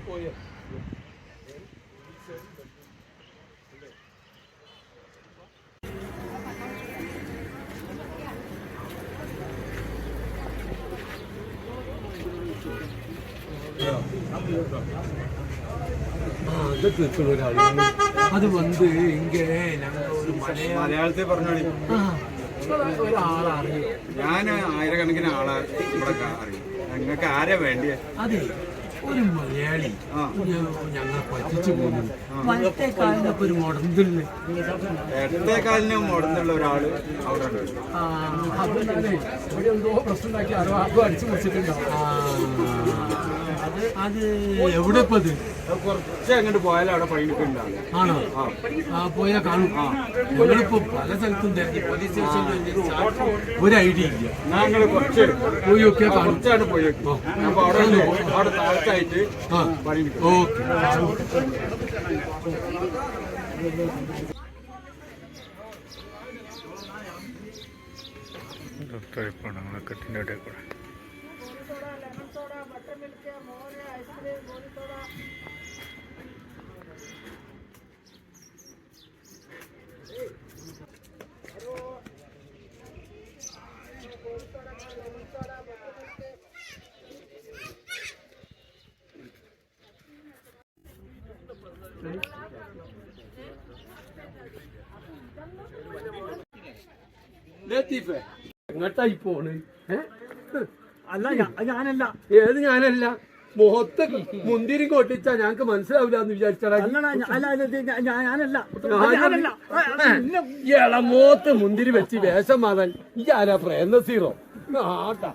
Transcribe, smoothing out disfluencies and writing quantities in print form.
പോയോ? അത് വന്ന് ഇങ്ങനെ ഞങ്ങൾ ഒരു മലയാളത്തിൽ പറഞ്ഞോളി. ഒരാളറിയും. ഞാൻ ആയിരക്കണക്കിന് ആളെ ഇവിടെ അറിയും. ഞങ്ങൾക്ക് ആരാ വേണ്ടിയേ? അതെ, ഒരു മലയാളി ഞങ്ങളെ പറ്റിച്ചു പോകുന്നു. വലത്തെ കാലിനൊക്കെ ഒരു മുടന്തുള്ള ഇടത്തെ കാലിന് മുടന്നുള്ള ഒരാള് അവിടെ ഉണ്ട്. ഇവിടെ എന്തോ പ്രശ്നം ഉണ്ടാക്കി അത് അടിച്ചു മുറിച്ചിട്ടുണ്ടാവും. അത് എവിടെ ഇപ്പൊ അത് കുറച്ച് അങ്ങോട്ട് പോയാലും അവിടെ പണിക്കുണ്ടാവും. ആണോ? പോയാൽ കാണും. ഞങ്ങളിപ്പോ പല സ്ഥലത്തും പോലീസ് സ്റ്റേഷനിൽ ഒരു ഐഡിയ ഇല്ല. ഞങ്ങൾ കുറച്ച് പോയി നോക്കിയാൽ കാണും. കുറച്ചാണ് പോയി നോക്കി. അപ്പൊ അവിടെ താഴത്തായിട്ട് പണി. ഓക്കെ. കെട്ടിൻ്റെ ഇടയിൽ കൂടെ എങ്ങോട്ടായി പോണ്? അല്ല ഞാനല്ല. ഏത് ഞാനല്ല? മുഖത്ത് മുന്തിരി കൊട്ടിച്ചാ ഞങ്ങക്ക് മനസ്സിലാവില്ല എന്ന് വിചാരിച്ചാ. ഞാനല്ല. ഇളമോത്ത് മുന്തിരി വെച്ച് വേഷം മാതാൻ ഈ ആരാ പ്രേംനസീറോ? ആട്ടാ